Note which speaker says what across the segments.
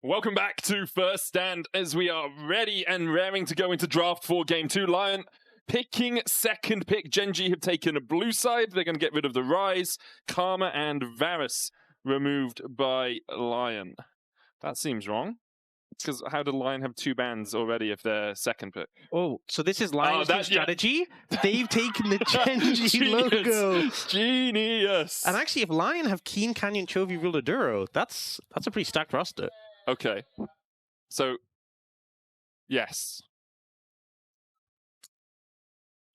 Speaker 1: Welcome back to First Stand as we are ready and raring to go into draft for Game 2. LYON picking second pick. Gen.G have taken a blue side. They're going to get rid of the Rise, Karma, and Varus removed by LYON. That seems wrong. Because how did LYON have two bans already if they're second pick?
Speaker 2: Oh, so this is LYON's new strategy? Yeah. They've taken the Gen.G logo.
Speaker 1: Genius.
Speaker 2: And actually, if LYON have Kiin, Canyon, Chovy, Ruler, Duro, that's a pretty stacked roster.
Speaker 1: Okay. So, yes.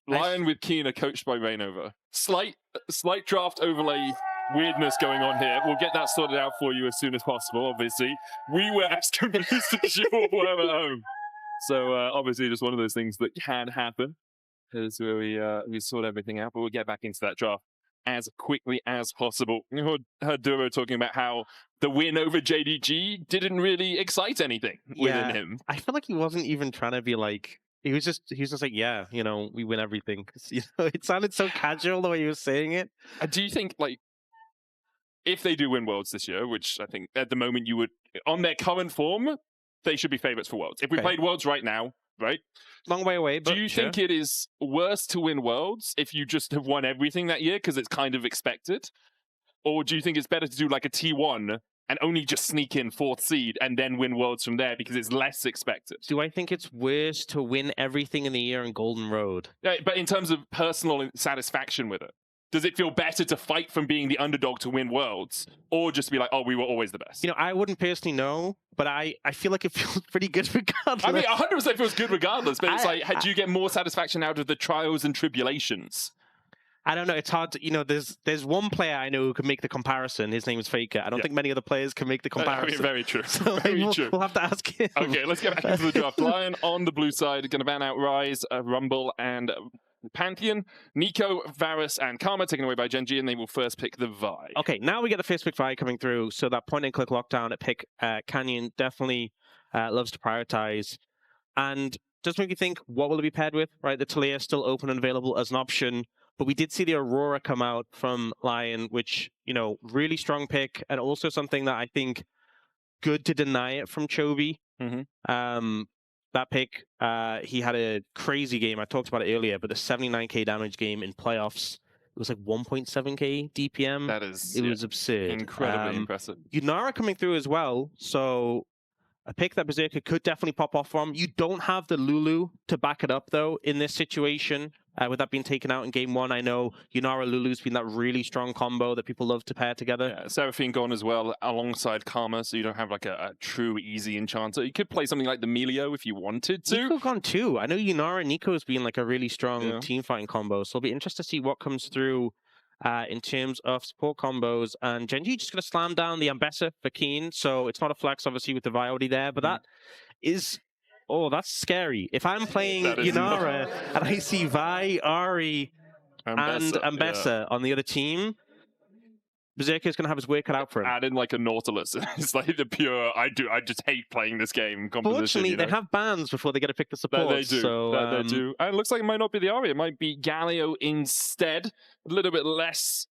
Speaker 1: LYON with Kiin are coached by Rainover. Slight draft overlay weirdness going on here. We'll get that sorted out for you as soon as possible, obviously. We were as confused as you all were at home. So, obviously, just one of those things that can happen. Is where we sort everything out, but we'll get back into that draft as quickly as possible. You heard Duro talking about how the win over JDG didn't really excite anything within him.
Speaker 2: I feel like he wasn't even trying to be like, he was just like, yeah, you know, we win everything. You know, it sounded so casual the way he was saying it.
Speaker 1: Do you think, like, if they do win Worlds this year, which I think at the moment you would, on their current form, they should be favorites for Worlds. If we played Worlds right now, right?
Speaker 2: Long way away, but
Speaker 1: do you think it is worse to win Worlds if you just have won everything that year because it's kind of expected? Or do you think it's better to do like a T1 and only just sneak in 4th seed and then win Worlds from there because it's less expected?
Speaker 2: Do I think it's worse to win everything in the year in Golden Road?
Speaker 1: Yeah, but in terms of personal satisfaction with it, does it feel better to fight from being the underdog to win Worlds, or just to be like, oh, we were always the best?
Speaker 2: You know, I wouldn't personally know, but I feel like it feels pretty good regardless.
Speaker 1: I mean, 100% feels good regardless, but it's like, do you get more satisfaction out of the trials and tribulations?
Speaker 2: I don't know. It's hard to, you know, there's one player I know who can make the comparison. His name is Faker. I don't think many other players can make the comparison.
Speaker 1: I mean, very true.
Speaker 2: So
Speaker 1: very true.
Speaker 2: We'll have to ask him.
Speaker 1: Okay, let's get back into the draft. LYON on the blue side, going to ban out Rise, Rumble, and Pantheon. Nico, Varus, and Karma taken away by Gen.G, and they will first pick the Vi.
Speaker 2: Okay, now we get the first pick Vi coming through. So that point-and-click lockdown at pick Canyon definitely loves to prioritize. And does make you think, what will it be paired with? Right, the Talia is still open and available as an option. But we did see the Aurora come out from LYON, which, you know, really strong pick, and also something that I think good to deny it from Chovy. That pick, he had a crazy game. I talked about it earlier, but the 79k damage game in playoffs, it was like 1.7k DPM.
Speaker 1: That is,
Speaker 2: it was absurd.
Speaker 1: Incredibly impressive.
Speaker 2: Yunara coming through as well, so a pick that Berserker could definitely pop off from. You don't have the Lulu to back it up, though, in this situation. With that being taken out in Game 1, I know Yunara Lulu's been that really strong combo that people love to pair together.
Speaker 1: Yeah, Seraphine gone as well, alongside Karma, so you don't have like a true easy enchanter. You could play something like the Melio if you wanted to.
Speaker 2: Nico gone too. I know Yunara and Nico's been like a really strong team fighting combo, so it'll be interesting to see what comes through in terms of support combos. And Gen.G just going to slam down the Ambessa for Kiin, so it's not a flex, obviously, with the Vi already there, but that is... Oh, that's scary. If I'm playing Yunara and I see Vi, Ahri, and Ambessa on the other team, Berserker's going to have his work cut out for him.
Speaker 1: Add in like a Nautilus. It's like the pure, I just hate playing this game composition.
Speaker 2: Fortunately, they have bans before they get to pick the support.
Speaker 1: They do.
Speaker 2: So,
Speaker 1: they do. And it looks like it might not be the Ahri. It might be Galio instead. A little bit less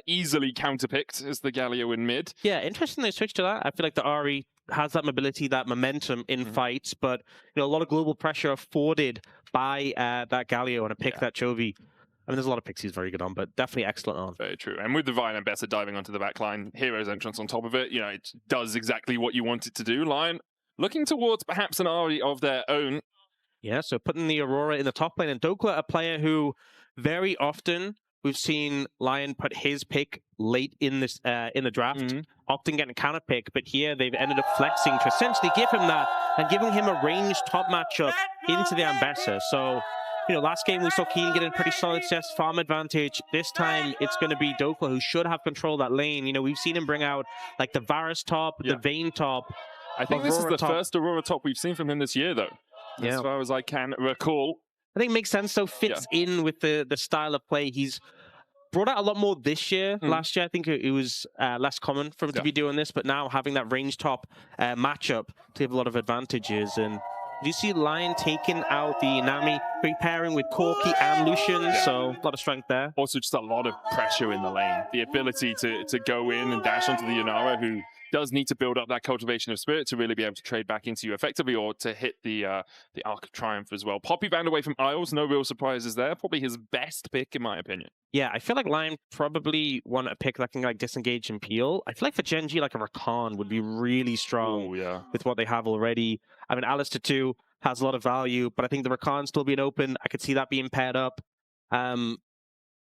Speaker 1: easily counterpicked as the Galio in mid.
Speaker 2: Yeah, interesting they switched to that. I feel like the Ahri has that mobility, that momentum in fights, but you know, a lot of global pressure afforded by that Galio and a pick that Chovy. I mean, there's a lot of picks he's very good on, but definitely excellent on.
Speaker 1: Very true. And with the Vi and Ambessa diving onto the back line, Hero's entrance on top of it, you know, it does exactly what you want it to do. LYON looking towards perhaps an Ahri of their own.
Speaker 2: Yeah, so putting the Aurora in the top lane, and Dhokla, a player who very often we've seen LYON put his pick late in this in the draft, often getting a counter pick, but here they've ended up flexing to essentially give him that and giving him a ranged top matchup into the Ambessa. So, you know, last game we saw Kiin get a pretty solid CS farm advantage. This time it's going to be Dhokla who should have control of that lane. You know, we've seen him bring out like the Varus top, the Vayne top.
Speaker 1: I think this is the first Aurora top we've seen from him this year, though, as far as I can recall.
Speaker 2: I think it makes sense, though, fits in with the style of play. He's brought out a lot more this year. Last year, I think it was less common for him to be doing this, but now having that range top matchup to have a lot of advantages. And you see LYON taking out the Nami, pairing with Corki and Lucian, so a lot of strength there.
Speaker 1: Also, just a lot of pressure in the lane. The ability to go in and dash onto the Yunara, who does need to build up that cultivation of spirit to really be able to trade back into you effectively, or to hit the Arc of Triumph as well. Poppy banned away from Isles, no real surprises there. Probably his best pick, in my opinion.
Speaker 2: Yeah, I feel like LYON probably want a pick that can like disengage and peel. I feel like for Gen.G, like a Rakan would be really strong with what they have already. I mean, Alistair too has a lot of value, but I think the Rakan still being open, I could see that being paired up.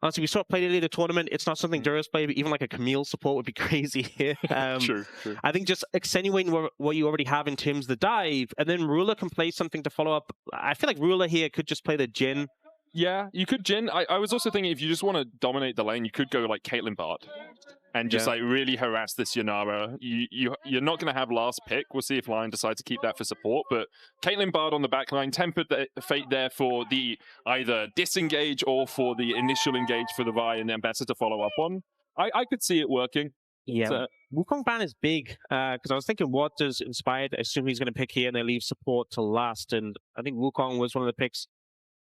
Speaker 2: Honestly, we saw it played in the tournament. It's not something Duro's play, but even like a Camille support would be crazy here.
Speaker 1: True.
Speaker 2: I think just accentuating what you already have in terms of the dive, and then Ruler can play something to follow up. I feel like Ruler here could just play the Jhin.
Speaker 1: Yeah, you could Jhin. I was also thinking if you just want to dominate the lane, you could go like Caitlyn Bard and just like really harass this Yunara. You're not going to have last pick. We'll see if LYON decide to keep that for support. But Caitlyn Bard on the backline, tempered the fate there for the either disengage or for the initial engage for the Vi and Ambessa to follow up on. I could see it working.
Speaker 2: Yeah. So, Wukong ban is big because I was thinking what does Inspired assume he's going to pick here, and they leave support to last. And I think Wukong was one of the picks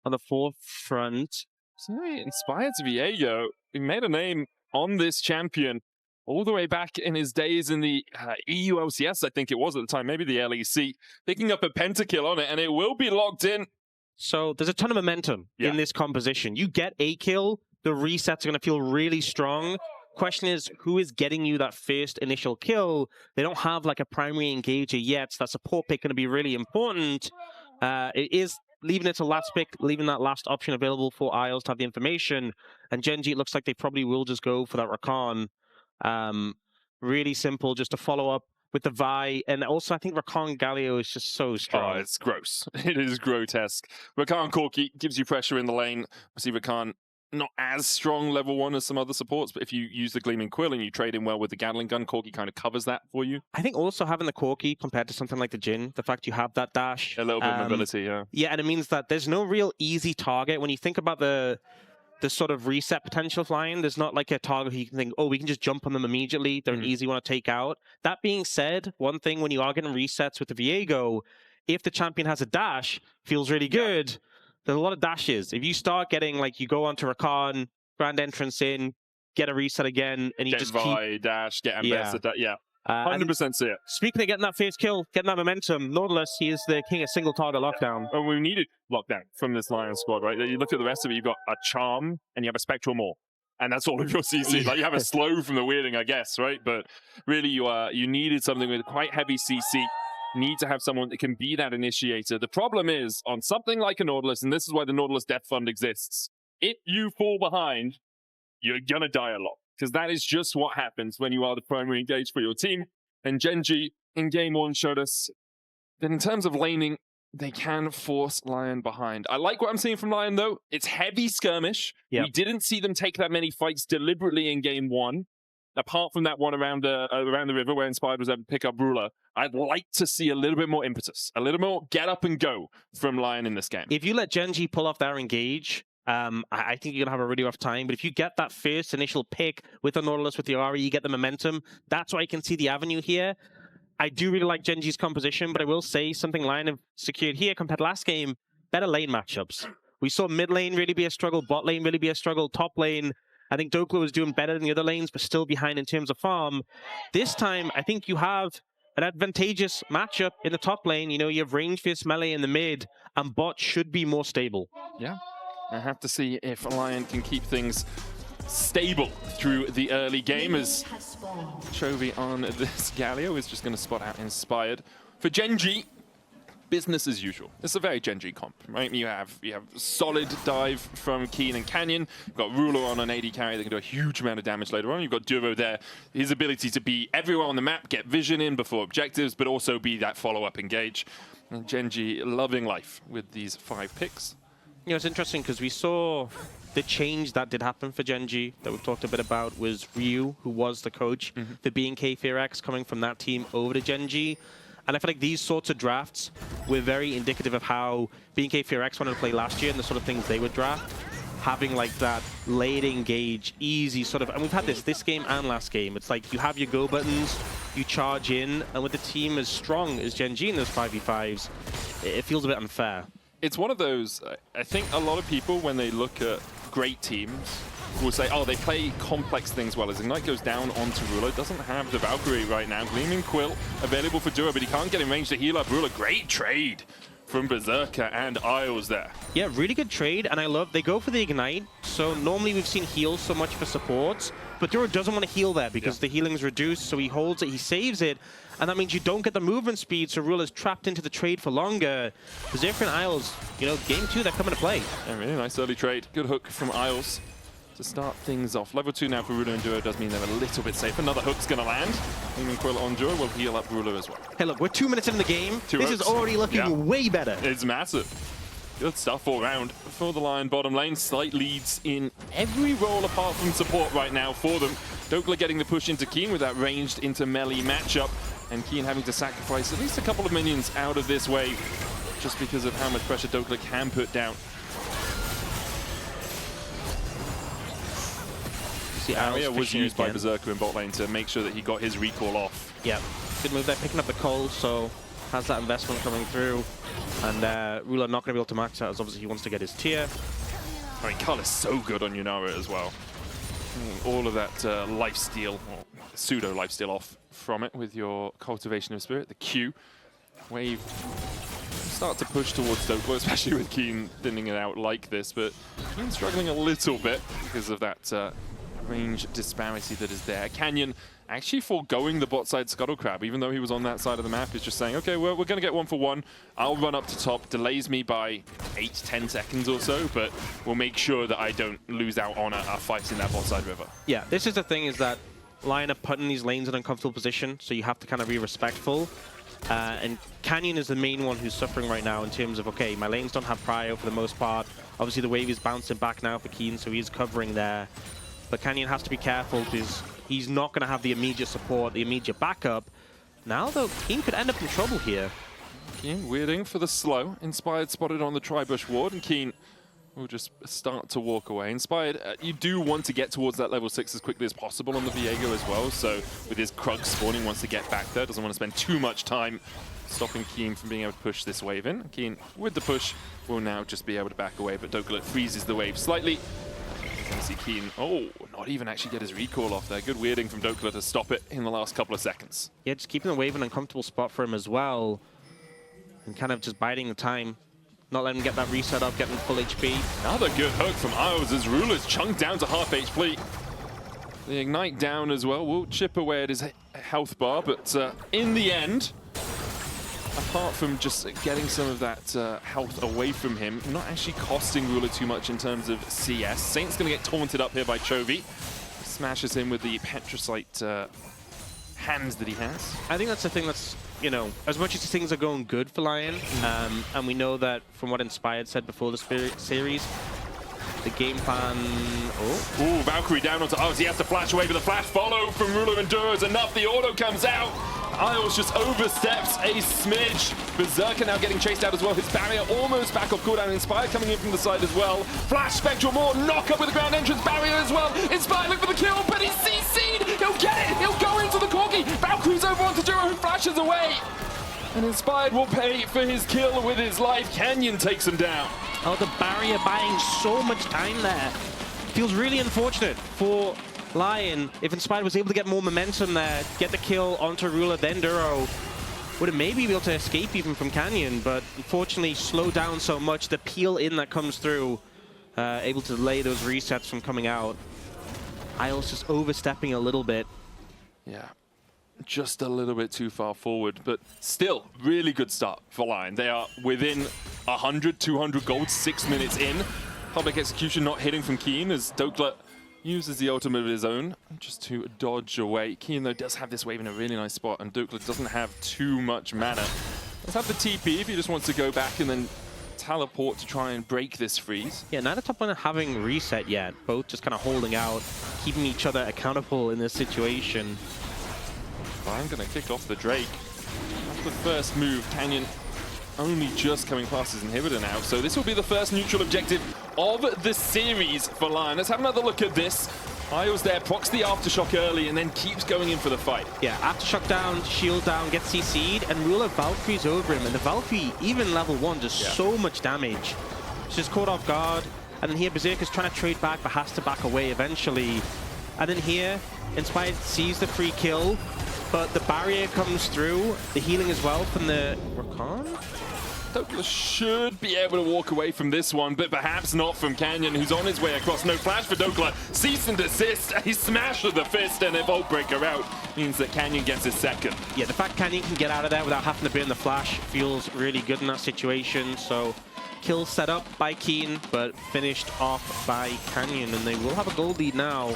Speaker 2: on the forefront.
Speaker 1: So Inspired to Viego. He made a name on this champion all the way back in his days in the EU LCS, I think it was at the time, maybe the LEC, picking up a pentakill on it, and it will be locked in.
Speaker 2: So there's a ton of momentum in this composition. You get a kill, the resets are going to feel really strong. Question is, who is getting you that first initial kill? They don't have like a primary engager yet, so that support pick going to be really important. It is leaving it to last pick, leaving that last option available for Isles to have the information. And Gen.G, it looks like they probably will just go for that Rakan. Really simple, just to follow up with the Vi. And also, I think Rakan Galio is just so strong.
Speaker 1: Oh, it's gross. It is grotesque. Rakan Corki gives you pressure in the lane. See Rakan not as strong level 1 as some other supports, but if you use the Gleaming Quill and you trade in well with the Gatling gun, Corki kind of covers that for you.
Speaker 2: I think also having the Corki compared to something like the Jhin, the fact you have that dash.
Speaker 1: A little bit of mobility, yeah.
Speaker 2: Yeah, and it means that there's no real easy target. When you think about the sort of reset potential of LYON, there's not like a target you can think, oh, we can just jump on them immediately. They're an easy one to take out. That being said, one thing when you are getting resets with the Viego, if the champion has a dash, feels really good. There's a lot of dashes. If you start getting, like, you go onto Rakan, grand entrance in, get a reset again, and you
Speaker 1: get
Speaker 2: just
Speaker 1: Vi,
Speaker 2: keep...
Speaker 1: dash, get Ambessa, 100% see it.
Speaker 2: Speaking of getting that first kill, getting that momentum, Nautilus, he is the king of single target lockdown.
Speaker 1: And we needed lockdown from this LYON squad, right? You look at the rest of it, you've got a Charm, and you have a Spectral Maw. And that's all of your CC. Like, you have a slow from the weirding, I guess, right? But really, you needed something with quite heavy CC. Need to have someone that can be that initiator. The problem is, on something like a Nautilus, and this is why the Nautilus Death Fund exists, if you fall behind, you're gonna die a lot. Because that is just what happens when you are the primary engage for your team. And Gen.G in game 1 showed us that in terms of laning, they can force LYON behind. I like what I'm seeing from LYON, though. It's heavy skirmish. We didn't see them take that many fights deliberately in game 1. Apart from that one around the river where Inspired was able to pick up Ruler, I'd like to see a little bit more impetus, a little more get up and go from LYON in this game.
Speaker 2: If you let Gen.G pull off their engage, I think you're going to have a really rough time. But if you get that first initial pick with the Nautilus, with the Ahri, you get the momentum. That's why I can see the avenue here. I do really like Gen.G's composition, but I will say something LYON have secured here compared to last game, better lane matchups. We saw mid lane really be a struggle, bot lane really be a struggle, top lane, I think Dhokla was doing better than the other lanes, but still behind in terms of farm. This time, I think you have an advantageous matchup in the top lane. You know, you have range versus melee in the mid, and bot should be more stable.
Speaker 1: Yeah, I have to see if LYON can keep things stable through the early game, as Chovy on this Galio is just going to spot out Inspired. For Gen.G, business as usual. It's a very Gen.G comp, right? You have solid dive from Kiin and Canyon. You've got Ruler on an AD carry that can do a huge amount of damage later on. You've got Duro there. His ability to be everywhere on the map, get vision in before objectives, but also be that follow-up engage. And Gen.G loving life with these 5 picks.
Speaker 2: You know, it's interesting because we saw the change that did happen for Gen.G that we've talked a bit about was Ryu, who was the coach, the B&K Fear-X coming from that team over to Gen.G. And I feel like these sorts of drafts were very indicative of how B&K Fear-X wanted to play last year and the sort of things they would draft. Having like that late engage, easy sort of, and we've had this game and last game. It's like you have your go buttons, you charge in, and with the team as strong as Gen.G in those 5v5s, it feels a bit unfair.
Speaker 1: It's one of those, I think a lot of people, when they look at great teams, will say, oh, they play complex things well. As Ignite goes down onto Ruler, doesn't have the Valkyrie right now. Gleaming Quill available for Duro, but he can't get in range to heal up Ruler. Great trade from Berserker and Isles there.
Speaker 2: Yeah, really good trade, and I love they go for the Ignite. So normally we've seen heals so much for supports, but Duro doesn't want to heal there because the healing's reduced, so he holds it, he saves it, and that means you don't get the movement speed, so Ruler's trapped into the trade for longer. Berserker and Isles, you know, game 2, they're coming to play.
Speaker 1: Yeah, really nice early trade. Good hook from Isles to start things off. Level 2 now for Ruler and Duro does mean they're a little bit safe. Another hook's going to land. Aiming Quill on Duro will heal up Ruler as well.
Speaker 2: Hey, look, we're 2 minutes into the game. This
Speaker 1: hooks.
Speaker 2: is already looking way better.
Speaker 1: It's massive. Good stuff all round for the LYON bottom lane. Slight leads in every role apart from support right now for them. Dhokla getting the push into Kiin with that ranged into melee matchup, and Kiin having to sacrifice at least a couple of minions out of this wave just because of how much pressure Dhokla can put down. Barrier was used by Berserker in bot lane to make sure that he got his recall off.
Speaker 2: Yeah, good move there, picking up the coal, so has that investment coming through. And Ruler not going to be able to max out as obviously he wants to get his tier.
Speaker 1: I mean, Cull is so good on Yunara as well. All of that lifesteal, or pseudo lifesteal off from it with your Cultivation of Spirit, the Q. Wave start to push towards Dhokla, especially with Kiin thinning it out like this, but Kiin's struggling a little bit because of that range disparity that is there. Canyon actually foregoing the bot side Scuttle Crab, even though he was on that side of the map, is just saying, okay, well, we're going to get 1-for-1. I'll run up to top, delays me by 8-10 seconds or so, but we'll make sure that I don't lose out on a fight in that bot side river.
Speaker 2: Yeah, this is the thing, is that LYON are putting these lanes in an uncomfortable position, so you have to kind of be respectful. And Canyon is the main one who's suffering right now in terms of, okay, my lanes don't have prio for the most part. Obviously, the wave is bouncing back now for Kiin, so he's covering there. But Canyon has to be careful because he's not going to have the immediate support, the immediate backup. Now, though, Kiin could end up in trouble here.
Speaker 1: Kiin weirding for the slow. Inspired spotted on the Tribush ward, and Kiin will just start to walk away. Inspired, you do want to get towards that level 6 as quickly as possible on the Viego as well, so with his Krug spawning, wants to get back there, doesn't want to spend too much time stopping Kiin from being able to push this wave in. Kiin, with the push, will now just be able to back away, but Dhokla freezes the wave slightly. You can see Kiin, oh, not even actually get his recall off there. Good weirding from Dhokla to stop it in the last couple of seconds.
Speaker 2: Yeah, just keeping the wave in an uncomfortable spot for him as well, and kind of just biding the time. Not letting him get that reset up, getting full HP.
Speaker 1: Another good hook from Isles as Ruler's chunked down to half HP. The Ignite down as well will chip away at his health bar, but in the end, apart from just getting some of that health away from him, not actually costing Ruler too much in terms of CS. Saint's going to get taunted up here by Chovy. Smashes him with the Petrocite hands that he has.
Speaker 2: I think that's the thing that's, you know, as much as things are going good for LYON, and we know that from what Inspired said before the series, the game plan... Oh.
Speaker 1: Ooh, Valkyrie down onto Aux. He has to flash away, but the flash follow from Ruler and Duro is enough. The auto comes out. Isles just oversteps a smidge. Berserker now getting chased out as well. His barrier almost back off cooldown. Inspired coming in from the side as well. Flash, Spectral more, knock up with the ground entrance barrier as well. Inspired look for the kill, but he's CC'd. He'll get it. He'll go into the Corki. Valkyrie's over onto Duro, who flashes away. And Inspired will pay for his kill with his life. Canyon takes him down.
Speaker 2: Oh, the barrier buying so much time there. Feels really unfortunate for LYON. If Inspired was able to get more momentum there, get the kill onto Ruler, then Duro, would have maybe be able to escape even from Canyon, but unfortunately slowed down so much. The peel in that comes through, able to delay those resets from coming out. Isles just overstepping a little bit.
Speaker 1: Yeah, just a little bit too far forward, but still, really good start for LYON. They are within 100, 200 gold, 6 minutes in. Public execution not hitting from Kiin as Dhokla uses the ultimate of his own just to dodge away. Kiin, though, does have this wave in a really nice spot, and Dhokla doesn't have too much mana. Let's have the TP if he just wants to go back and then teleport to try and break this freeze.
Speaker 2: Yeah, neither top lane having reset yet. Both just kind of holding out, keeping each other accountable in this situation.
Speaker 1: I'm going to kick off the Drake. That's the first move. Canyon only just coming past his inhibitor now, so this will be the first neutral objective of the series for LYON. Let's have another look at this. Isles there, procs the Aftershock early and then keeps going in for the fight.
Speaker 2: Yeah, Aftershock down, shield down, gets CC'd, and Ruler Valkyrie's over him, and the Valkyrie, even level 1, does so much damage. She's just caught off guard, And then here, Berserker's trying to trade back, but has to back away eventually. And then here, Inspired sees the free kill, but the barrier comes through, the healing as well from the Rakan.
Speaker 1: Dhokla should be able to walk away from this one, but perhaps not from Canyon, who's on his way across. No flash for Dhokla. Cease and desist. A smash with the fist, and a Vault Breaker out means that Canyon gets his second.
Speaker 2: Yeah, the fact Canyon can get out of there without having to burn the flash feels really good in that situation. So, kill set up by Kiin, but finished off by Canyon, and they will have a gold lead now.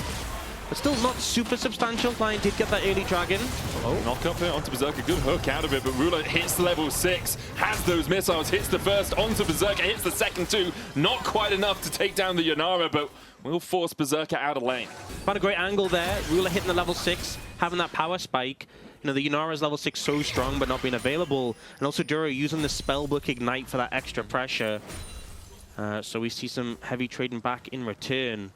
Speaker 2: But still not super substantial. LYON did get that early dragon.
Speaker 1: Oh, knock up here onto Berserker. Good hook out of it, but Ruler hits level 6, has those missiles, hits the first onto Berserker, hits the second too. Not quite enough to take down the Yunara, but will force Berserker out of lane.
Speaker 2: Found a great angle there. Ruler hitting the level 6, having that power spike. You know, the Yunara's level 6 so strong, but not being available. And also Duro using the Spellbook Ignite for that extra pressure. So we see some heavy trading back in return.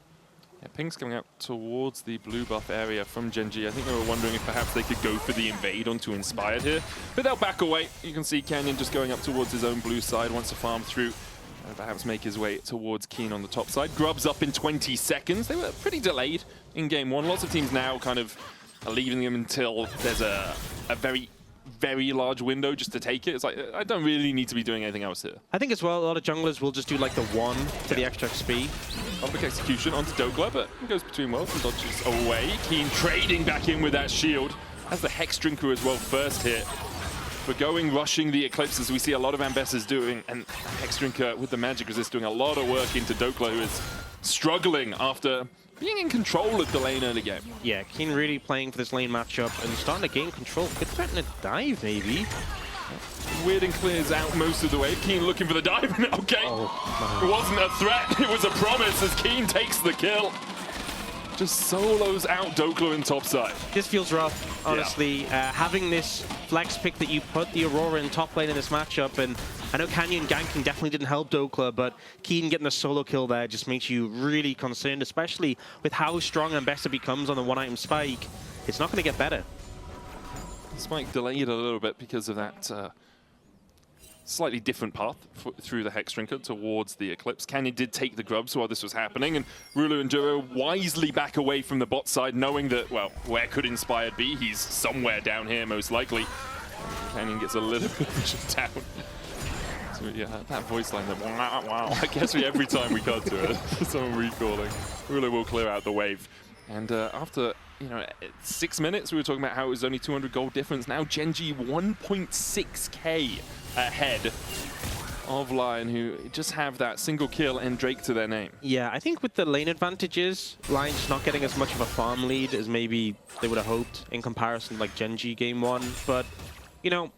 Speaker 1: Yeah, ping's coming out towards the blue buff area from Gen.G. I think they were wondering if perhaps they could go for the invade onto Inspired here. But they'll back away. You can see Canyon just going up towards his own blue side, wants to farm through and perhaps make his way towards Kiin on the top side. Grub's up in 20 seconds. They were pretty delayed in game 1. Lots of teams now kind of are leaving them until there's a very large window just to take it. It's like, I don't really need to be doing anything else here.
Speaker 2: I think as well, a lot of junglers will just do like the 1 for the extra XP.
Speaker 1: Public execution onto Dhokla, but he goes between worlds and dodges away. Kiin trading back in with that shield. Has the Hex Drinker as well first hit. But rushing the Eclipse, as we see a lot of Ambessas doing, and Hex Drinker with the magic resist doing a lot of work into Dhokla, who is struggling after being in control of the lane early game.
Speaker 2: Yeah, Kiin really playing for this lane matchup and starting to gain control. Could threaten a dive, maybe.
Speaker 1: Weird and clears out most of the way. Kiin looking for the dive. Okay, it wasn't a threat, it was a promise as Kiin takes the kill. Just solos out Dhokla in topside.
Speaker 2: This feels rough, honestly.
Speaker 1: Yeah.
Speaker 2: Having this flex pick that you put the Aurora in top lane in this matchup, and I know Canyon ganking definitely didn't help Dhokla, but Kiin getting the solo kill there just makes you really concerned, especially with how strong Ambessa becomes on the one-item spike. It's not going to get better.
Speaker 1: Spike delayed a little bit because of that slightly different path through the Hex Drinker towards the Eclipse. Canyon did take the grubs while this was happening, and Ruler and Duro wisely back away from the bot side, knowing that, well, where could Inspired be? He's somewhere down here, most likely. Canyon gets a little bit of down. So yeah, that voice line, that wow, wow, I guess every time we cut to it, someone recalling. Ruler will clear out the wave. And after 6 minutes, we were talking about how it was only 200 gold difference. Now Gen.G 1.6k ahead of LYON, who just have that single kill and Drake to their name. Yeah,
Speaker 2: I think with the lane advantages, LYON just not getting as much of a farm lead as maybe they would have hoped in comparison to like Gen.G game 1. But, you know,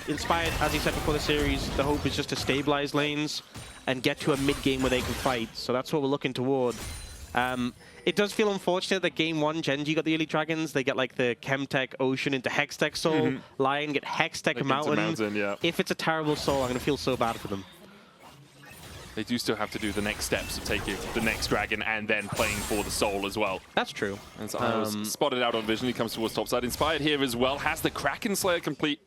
Speaker 2: Inspired, as he said before the series, the hope is just to stabilize lanes and get to a mid-game where they can fight. So that's what we're looking toward. It does feel unfortunate that game 1, Gen.G got the early dragons. They get like the Chemtech Ocean into Hextech Soul. LYON get Hextech Mountain.
Speaker 1: Yeah.
Speaker 2: If it's a terrible soul, I'm going to feel so bad for them.
Speaker 1: They do still have to do the next steps of taking the next dragon and then playing for the soul as well.
Speaker 2: That's true.
Speaker 1: And so I was spotted out on vision. He comes towards topside. Inspired here as well. Has the Kraken Slayer complete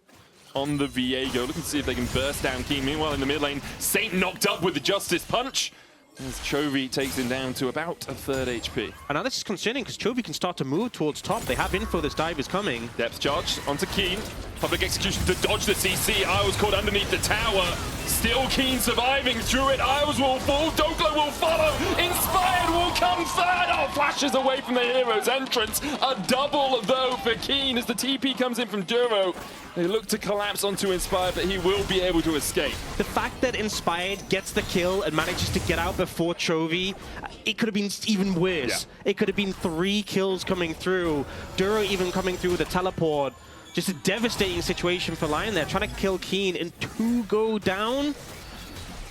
Speaker 1: on the Viego. Looking to see if they can burst down Kiin. Meanwhile, in the mid lane, Saint knocked up with the Justice Punch. As Chovy takes him down to about a third HP.
Speaker 2: And now this is concerning because Chovy can start to move towards top. They have info this dive is coming.
Speaker 1: Depth charge onto Kiin. Public execution to dodge the CC. Isles caught underneath the tower. Still Kiin surviving through it. Isles will fall. Dhokla will follow. Inspired will come third. Oh, flashes away from the hero's entrance. A double though for Kiin as the TP comes in from Duro. They look to collapse onto Inspired, but he will be able to escape.
Speaker 2: The fact that Inspired gets the kill and manages to get out before Chovy, it could have been even worse. Yeah. It could have been 3 kills coming through. Duro even coming through with a teleport. Just a devastating situation for LYON there, trying to kill Kiin and 2 go down.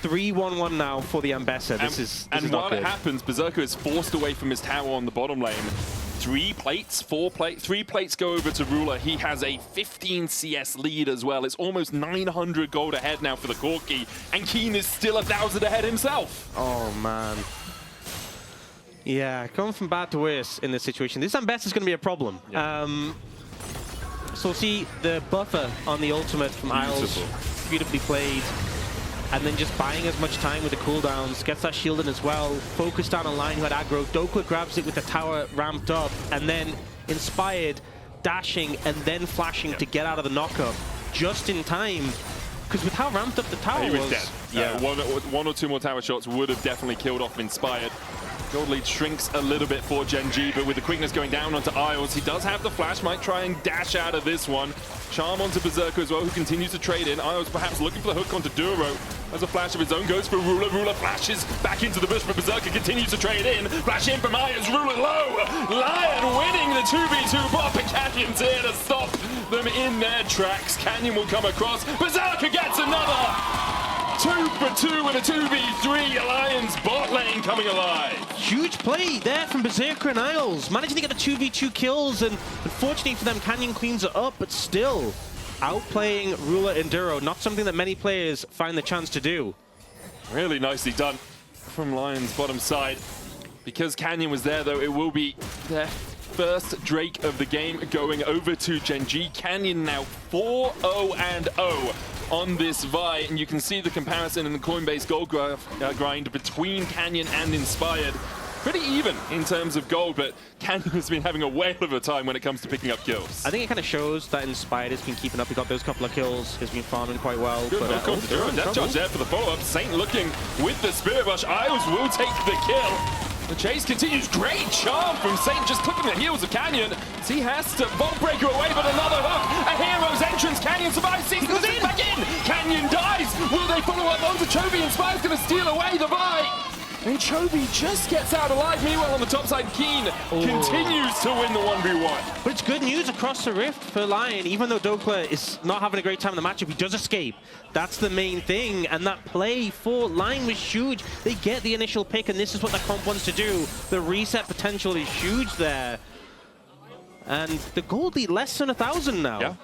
Speaker 2: 3-1-1 now for the Ambessa. This is
Speaker 1: and
Speaker 2: not
Speaker 1: while
Speaker 2: good.
Speaker 1: It happens, Berserker is forced away from his tower on the bottom lane. 3 plates, 4 plates, 3 plates go over to Ruler. He has a 15 CS lead as well. It's almost 900 gold ahead now for the Corki, and Kiin is still 1,000 ahead himself.
Speaker 2: Oh man. Yeah, going from bad to worse in this situation. This Ambessa is going to be a problem. Yeah. So see the buffer on the ultimate from Isles, beautifully played. and then just buying as much time with the cooldowns, gets that shield in as well, focused down a line who had aggro. Dhokla grabs it with the tower ramped up, and then Inspired dashing and then flashing to get out of the knockup just in time. Because with how ramped up the tower
Speaker 1: was dead.
Speaker 2: Yeah.
Speaker 1: One or two more tower shots would have definitely killed off Inspired. Gold lead shrinks a little bit for Gen.G, but with the quickness going down onto Isles, he does have the flash, might try and dash out of this one. Charm onto Berserker as well, who continues to trade in. Isles perhaps looking for the hook onto Duro. Has a flash of his own, goes for Ruler. Ruler flashes back into the bush, but Berserker continues to trade in. Flash in from Isles, Ruler low. LYON winning the 2v2 bot, but Canyon's here to stop them in their tracks. Canyon will come across. Berserker gets another! 2 for 2 in a 2v3. Alliance bot lane coming alive.
Speaker 2: Huge play there from Berserker and Isles, managing to get the 2v2 kills, and unfortunately for them, Canyon cleans it up, but still outplaying Ruler and Duro. Not something that many players find the chance to do.
Speaker 1: Really nicely done from LYON's bottom side. Because Canyon was there, though, it will be their first Drake of the game going over to Gen.G. Canyon now 4-0-0 on this Vi, and you can see the comparison in the Coinbase gold grind between Canyon and Inspired. Pretty even in terms of gold, but Canyon has been having a whale of a time when it comes to picking up kills.
Speaker 2: I think it kind of shows that Inspired has been keeping up. He got those couple of kills, has been farming quite well.
Speaker 1: Good hook onto Duro. Death charge there for the follow-up. Saint looking with the Spirit Rush. Isles will take the kill. The chase continues. Great charm from Saint, just clipping the heels of Canyon. He has to Vault Breaker away, but another hook. A hero's entrance. Canyon survives. Sees goes in. Back in. Canyon dies. Will they follow up onto Chovy? Inspired's going to steal away the Vi. And Chovy just gets out alive. Meanwhile, on the top side, Kiin continues to win the 1v1.
Speaker 2: But it's good news across the rift for LYON. Even though Dhokla is not having a great time in the matchup, he does escape. That's the main thing. And that play for LYON was huge. They get the initial pick, and this is what the comp wants to do. The reset potential is huge there. And the gold lead less than 1,000 now.
Speaker 1: Yeah.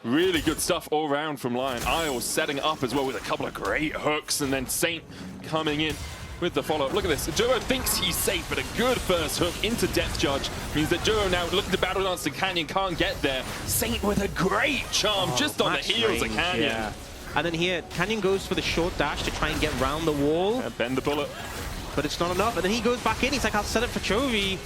Speaker 1: Really good stuff all around from LYON. Isles setting up as well with a couple of great hooks, and then Saint coming in with the follow-up. Look at this. Duro thinks he's safe, but a good first hook into Depth Charge means that Duro now looking to battle dance to Canyon, can't get there. Saint with a great charm just on the heels of Canyon.
Speaker 2: Yeah. And then here, Canyon goes for the short dash to try and get around the wall.
Speaker 1: Bend the bullet.
Speaker 2: But it's not enough. And then he goes back in. He's like, I'll set it for Chovy.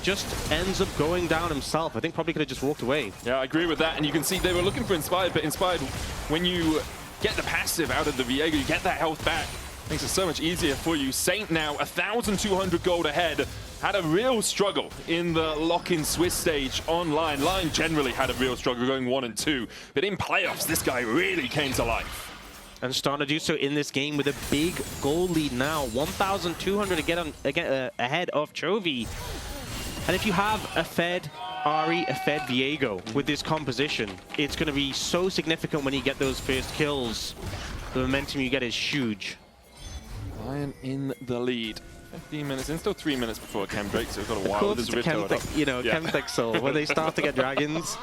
Speaker 2: Just ends up going down himself. I think probably could have just walked away.
Speaker 1: Yeah, I agree with that. And you can see they were looking for Inspired, but Inspired, when you get the passive out of the Viego, you get that health back. Makes it so much easier for you. Saint now 1,200 gold ahead. Had a real struggle in the lock-in Swiss stage online. LYON generally had a real struggle going 1 and 2. But in playoffs, this guy really came to life.
Speaker 2: And starting to do so in this game with a big gold lead now. 1,200 to get ahead of Chovy. And if you have a fed Ahri, a fed Viego with this composition, it's going to be so significant when you get those first kills. The momentum you get is huge.
Speaker 1: LYON in the lead. 15 minutes in, still 3 minutes before Chem break, so we've got a while with this rift going up.
Speaker 2: You know, yeah. Chemtech Soul, when they start to get dragons.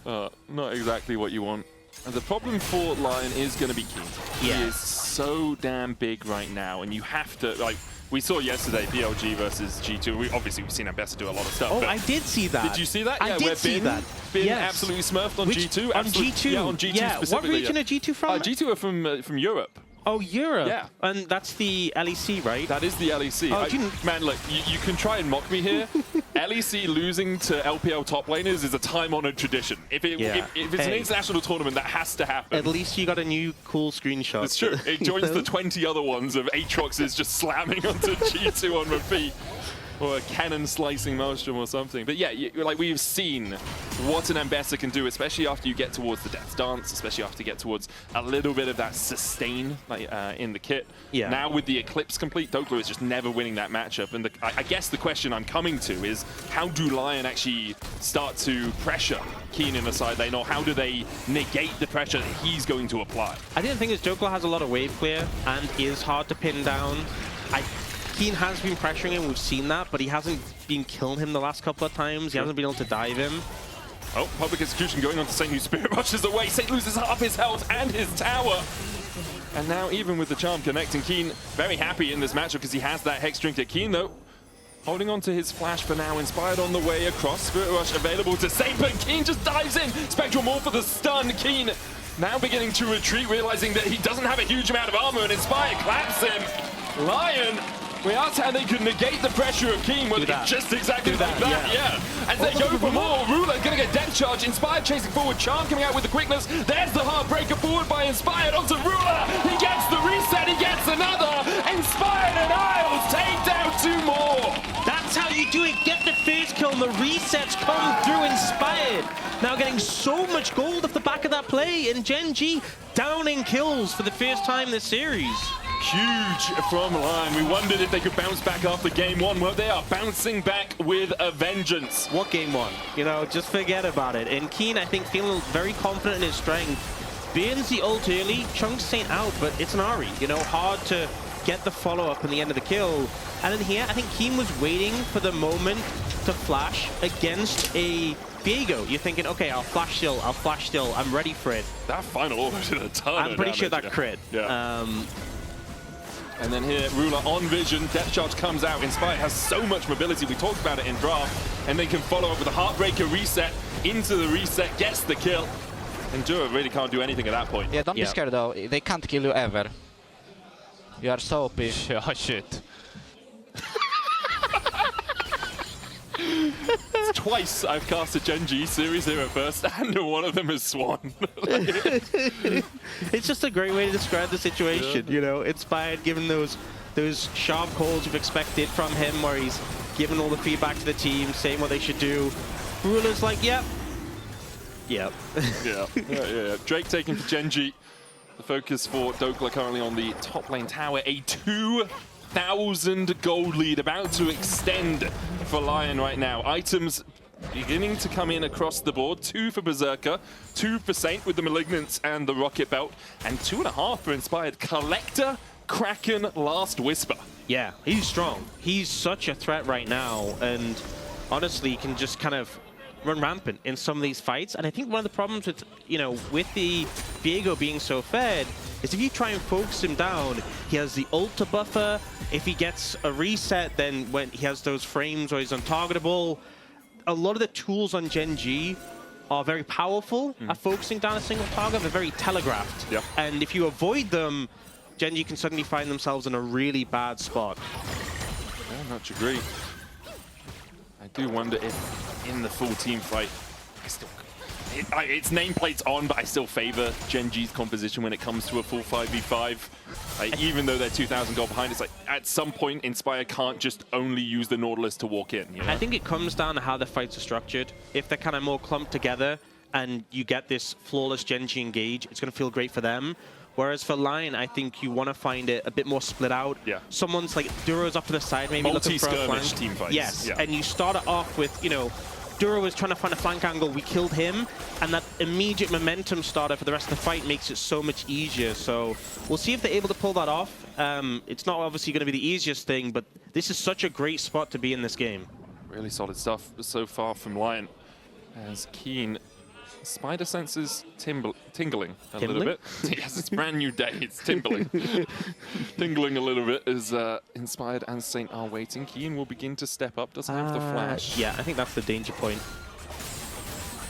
Speaker 1: Not exactly what you want. And the problem for LYON is going to be Kiin.
Speaker 2: Yeah.
Speaker 1: He is so damn big right now, and you have to, like, we saw yesterday BLG versus G2. We've seen Ambessa do a lot of stuff.
Speaker 2: Oh, I did see that.
Speaker 1: Did you see that?
Speaker 2: I did see that.
Speaker 1: Bin
Speaker 2: yes.
Speaker 1: absolutely smurfed on G2.
Speaker 2: On G2?
Speaker 1: Yeah, on G2 specifically.
Speaker 2: What region are G2 from?
Speaker 1: G2 are from Europe.
Speaker 2: Oh, Europe.
Speaker 1: Yeah.
Speaker 2: And that's the LEC, right?
Speaker 1: That is the LEC.
Speaker 2: Oh,
Speaker 1: man, look, you can try and mock me here. LEC losing to LPL top laners is a time-honored tradition. If it's an international tournament, that has to happen.
Speaker 2: At least you got a new cool screenshot.
Speaker 1: It's true. It joins the 20 other ones of Aatroxes just slamming onto G2 on repeat. Or a cannon slicing Maelstrom or something. But yeah, like we've seen what an Ambessa can do, especially after you get towards the Death Dance, especially after you get towards a little bit of that sustain like, in the kit. Yeah. Now with the Eclipse complete, Dhokla is just never winning that matchup. And I guess the question I'm coming to is, how do LYON actually start to pressure Kiin in the side lane, or how do they negate the pressure that he's going to apply?
Speaker 2: I think the thing is Dhokla has a lot of wave clear and is hard to pin down. Kiin has been pressuring him, we've seen that, but he hasn't been killing him the last couple of times. He hasn't been able to dive him.
Speaker 1: Oh, public execution going on to Saint, who Spirit Rushes away. Saint loses half his health and his tower. And now even with the charm connecting, Kiin very happy in this matchup because he has that Hex Trinket. Kiin though, holding on to his flash for now, Inspired on the way across. Spirit Rush available to Saint, but Kiin just dives in. Spectral Maul for the stun. Kiin now beginning to retreat, realizing that he doesn't have a huge amount of armor, and Inspire claps him. LYON, we asked how they could negate the pressure of Kiin. Well, just exactly like that, yeah. As they go for more, Ruler's gonna get depth charge. Inspire chasing forward, Charm coming out with the quickness. There's the heartbreaker forward by Inspired onto Ruler. He gets the reset, he gets another. Inspired and Isles take down 2 more.
Speaker 2: That's how you do it. Get the first kill and the resets come through Inspired. Now getting so much gold off the back of that play, and Gen.G downing kills for the first time this series.
Speaker 1: Huge from LYON. We wondered if they could bounce back after game 1. Well, they are bouncing back with a vengeance.
Speaker 2: What game 1? You know, just forget about it. And Kiin, I think, feeling very confident in his strength. Burns the ult early, chunks Saint out, but it's an Ahri. You know, hard to get the follow-up in the end of the kill. And then here, I think Kiin was waiting for the moment to flash against a Viego. You're thinking, okay, I'll flash still, I'm ready for it.
Speaker 1: That final order did a ton
Speaker 2: I'm
Speaker 1: of
Speaker 2: pretty
Speaker 1: damage,
Speaker 2: sure that crit.
Speaker 1: Yeah. And then here, Ruler on vision, depth charge comes out. Inspire has so much mobility, we talked about it in draft, and they can follow up with a Heartbreaker reset into the reset, gets the kill. And Duro really can't do anything at that point.
Speaker 3: Yeah, don't be scared though, they can't kill you ever. You are so OP.
Speaker 4: Oh shit.
Speaker 1: Twice I've cast a Gen.G series here at first, and one of them is Swan.
Speaker 2: It's just a great way to describe the situation, you know, Inspired giving those sharp calls you've expected from him, where he's giving all the feedback to the team, saying what they should do. Ruler's like, yep.
Speaker 1: Yeah. Drake taking for Gen.G. The focus for Dhokla currently on the top lane tower. A 2,000 gold lead about to extend for LYON right now. Items beginning to come in across the board. 2 for Berserker, 2 for Saint with the Malignance and the Rocket Belt, and 2.5 for Inspired. Collector, Kraken, Last Whisper.
Speaker 2: Yeah, he's strong. He's such a threat right now, and honestly can just kind of run rampant in some of these fights. And I think one of the problems with, you know, with the Viego being so fed is if you try and focus him down, he has the ult to buffer. If he gets a reset, then when he has those frames where he's untargetable. A lot of the tools on Gen.G are very powerful at focusing down a single target. They're very telegraphed.
Speaker 1: Yep.
Speaker 2: And if you avoid them, Gen.G can suddenly find themselves in a really bad spot.
Speaker 1: Very much agree. I do wonder if in the full team fight, it's nameplates on, but I still favor Gen.G's composition when it comes to a full 5v5. Even though they're 2,000 gold behind, it's like at some point Inspire can't just only use the Nautilus to walk in. You know?
Speaker 2: I think it comes down to how the fights are structured. If they're kind of more clumped together and you get this flawless Gen.G engage, it's going to feel great for them. Whereas for LYON, I think you want to find it a bit more split out.
Speaker 1: Yeah.
Speaker 2: Someone's like Duro's up to the side, maybe looking for a flank.
Speaker 1: Team fights.
Speaker 2: Yes,
Speaker 1: yeah.
Speaker 2: And you start it off with, you know, Duro was trying to find a flank angle, we killed him, and that immediate momentum starter for the rest of the fight makes it so much easier. So we'll see if they're able to pull that off. It's not obviously going to be the easiest thing, but this is such a great spot to be in this game.
Speaker 1: Really solid stuff so far from LYON. As Kiin, spider senses tingling a little bit. Yes, it's a brand new day, it's tingling. Tingling a little bit as Inspired and Saint are waiting. Kiin will begin to step up, doesn't have the flash.
Speaker 2: Yeah, I think that's the danger point.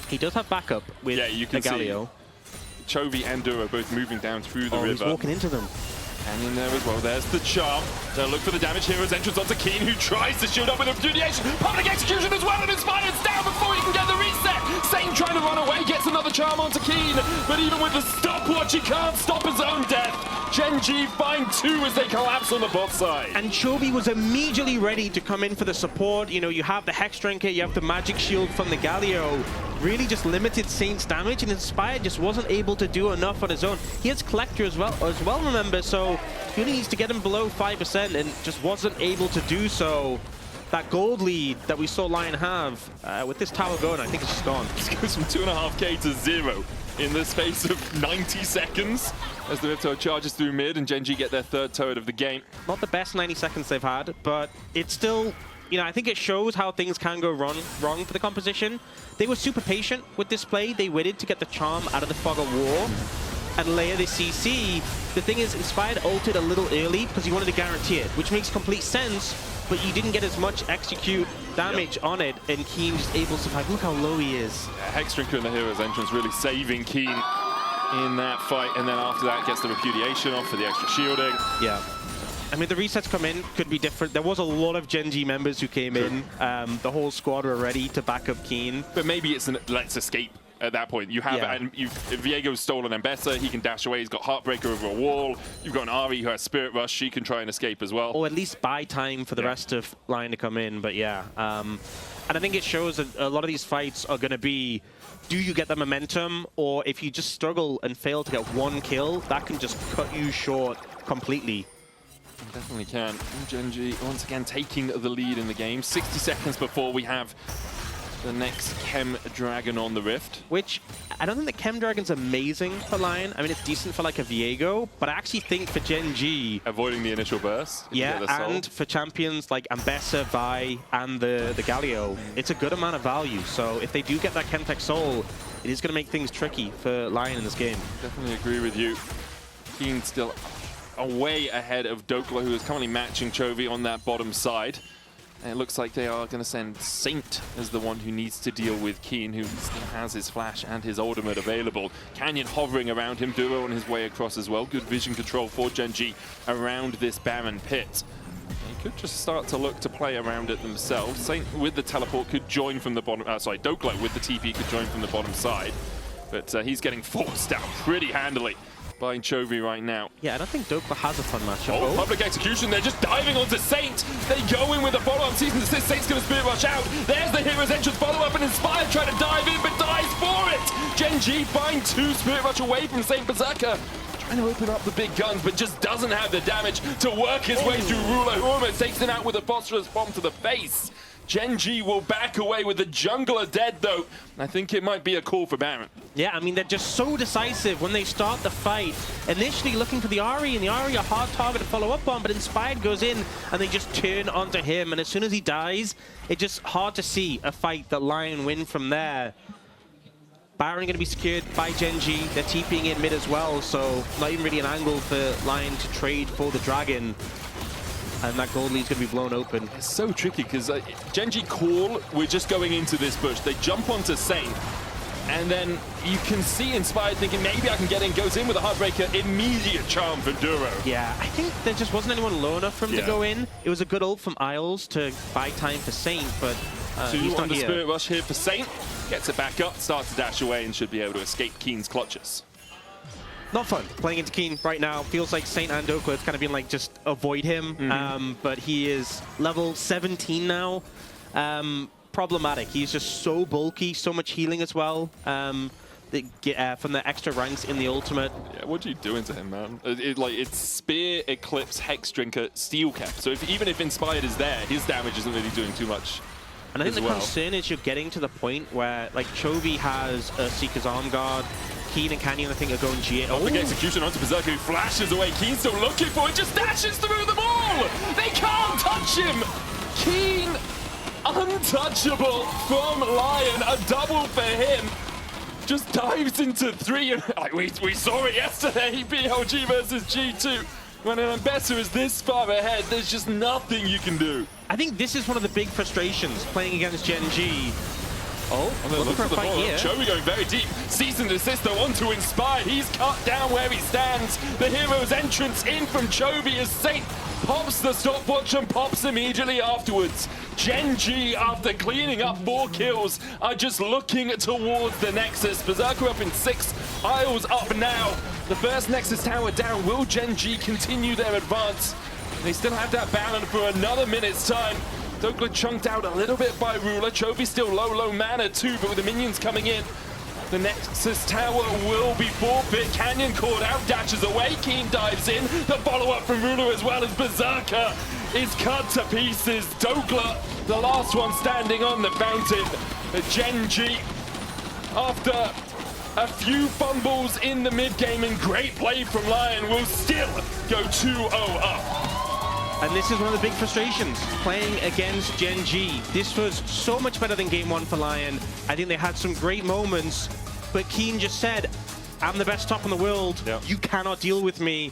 Speaker 2: He does have backup with
Speaker 1: you can
Speaker 2: the Galio.
Speaker 1: See Chovy and Duro both moving down through the river.
Speaker 2: He's walking into them.
Speaker 1: And in there as well, there's the charm. They'll look for the damage. Hero's entrance onto Kiin, who tries to shield up with repudiation. Public execution as well, and Inspired's down before he can get the reset. Saint trying to run away, gets another charm onto Kiin, but even with the stopwatch, he can't stop his own death. Gen.G find 2 as they collapse on the bot side.
Speaker 2: And Chovy was immediately ready to come in for the support. You know, you have the Hex Drinker, you have the Magic Shield from the Galio. Really just limited Saint's damage, and Inspired just wasn't able to do enough on his own. He has Collector as well, remember, so he only needs to get him below 5% and just wasn't able to do so. That gold lead that we saw LYON have, with this tower going, I think it's just gone.
Speaker 1: It goes from 2.5k to 0 in the space of 90 seconds as the Ripto charges through mid and Gen.G get their 3rd turret of the game.
Speaker 2: Not the best 90 seconds they've had, but it's still, you know, I think it shows how things can go wrong for the composition. They were super patient with this play. They waited to get the charm out of the Fog of War and layer the CC. The thing is, Inspired ulted a little early because he wanted to guarantee it, which makes complete sense, but you didn't get as much execute damage on it, and Kiin just able to survive. Look how low he is.
Speaker 1: Hex Drinker in the Hero's entrance really saving Kiin. in that fight, and then after that gets the repudiation off for the extra shielding.
Speaker 2: Yeah. I mean, the resets come in, could be different. There was a lot of Gen.G members who came in. The whole squad were ready to back up Kiin.
Speaker 1: But maybe it's an let's escape at that point. You have, and Viego's stolen Ambessa, he can dash away, he's got Heartbreaker over a wall. You've got an Ahri who has Spirit Rush, she can try and escape as well.
Speaker 2: Or at least buy time for the rest of LYON to come in, but yeah. And I think it shows that a lot of these fights are going to be, do you get the momentum, or if you just struggle and fail to get one kill, that can just cut you short completely.
Speaker 1: Definitely can. Gen.G once again taking the lead in the game. 60 seconds before we have the next Chem Dragon on the Rift.
Speaker 2: Which, I don't think the Chem Dragon's amazing for LYON. I mean, it's decent for like a Viego, but I actually think for Gen.G...
Speaker 1: Avoiding the initial burst.
Speaker 2: Yeah, and for champions like Ambessa, Vi, and the Galio, it's a good amount of value. So if they do get that Chemtech Soul, it is going to make things tricky for LYON in this game.
Speaker 1: Definitely agree with you. Kiin still way ahead of Dhokla, who is currently matching Chovy on that bottom side. And it looks like they are going to send Saint as the one who needs to deal with Kiin, who still has his flash and his ultimate available. Canyon hovering around him, Duro on his way across as well. Good vision control for Gen.G around this barren pit. They could just start to look to play around it themselves. Saint with the teleport could join from the bottom, Dhokla with the TP could join from the bottom side. But he's getting forced out pretty handily by Chovy right now.
Speaker 2: Yeah, I don't think Dhokla has a fun matchup.
Speaker 1: Oh, public execution. They're just diving onto Saint. They go in with a follow-up season assist. Saint's going to Spirit Rush out. There's the hero's entrance follow-up, and Inspired trying to dive in, but dies for it. Gen.G find 2 Spirit Rush away from Saint. Berserker trying to open up the big guns, but just doesn't have the damage to work his way through Ruler, who almost takes him out with a phosphorus bomb to the face. Gen.G will back away with the jungler dead, though. I think it might be a call for Baron.
Speaker 2: Yeah, I mean, they're just so decisive when they start the fight. Initially looking for the Ahri, and the Ahri a hard target to follow up on, but Inspired goes in, and they just turn onto him. And as soon as he dies, it's just hard to see a fight that LYON win from there. Baron going to be secured by Gen.G. They're TPing in mid as well, so not even really an angle for LYON to trade for the Dragon. And that gold lead's going to be blown open.
Speaker 1: It's so tricky because Gen.G call, we're just going into this bush. They jump onto Saint, and then you can see Inspired thinking, maybe I can get in, goes in with a Heartbreaker, immediate charm for Duro.
Speaker 2: Yeah, I think there just wasn't anyone low enough for him to go in. It was a good ult from Isles to buy time for Saint, but he's not
Speaker 1: on the
Speaker 2: here.
Speaker 1: Spirit Rush here for Saint. Gets it back up, starts to dash away, and should be able to escape Kiin's clutches.
Speaker 2: Not fun playing into Kiin right now. Feels like Saint and Dhokla, it's kind of been like just avoid him. But he is level 17 now. Problematic. He's just so bulky, so much healing as well. From the extra ranks in the ultimate.
Speaker 1: Yeah, what are you doing to him, man? It's Spear, Eclipse, Hex Drinker, Steel Cap. So even if Inspired is there, his damage isn't really doing too much.
Speaker 2: And I think the concern is you're getting to the point where like Chovy has a Seeker's Arm Guard. Kiin and Canyon, I think, are going G8.
Speaker 1: Oh, big execution onto Berserker, who flashes away. Kiin still looking for it, just dashes through them all! They can't touch him! Kiin, untouchable from LYON, a double for him. Just dives into 3, and we saw it yesterday, BLG versus G2. When an Ambessa is this far ahead, there's just nothing you can do.
Speaker 2: I think this is one of the big frustrations playing against Gen.G. Looking for a fight here.
Speaker 1: Chovy going very deep. Season assist though onto Inspired. He's cut down where he stands. The hero's entrance in from Chovy as Saint pops the stopwatch and pops immediately afterwards. Gen.G, after cleaning up 4 kills, are just looking towards the Nexus. Berserker up in 6, Isles up now. The first Nexus tower down. Will Gen.G continue their advance? They still have that Baron for another minute's time. Dhokla chunked out a little bit by Ruler. Chovy still low mana too, but with the minions coming in, the Nexus tower will be forfeit. Canyon caught out, dashes away. Kiin dives in. The follow-up from Ruler as well as Berserker is cut to pieces. Dhokla, the last one standing on the fountain. Gen.G, after a few fumbles in the mid-game and great play from LYON, will still go 2-0 up.
Speaker 2: And this is one of the big frustrations, playing against Gen.G. This was so much better than Game 1 for LYON. I think they had some great moments, but Kiin just said, I'm the best top in the world. You cannot deal with me.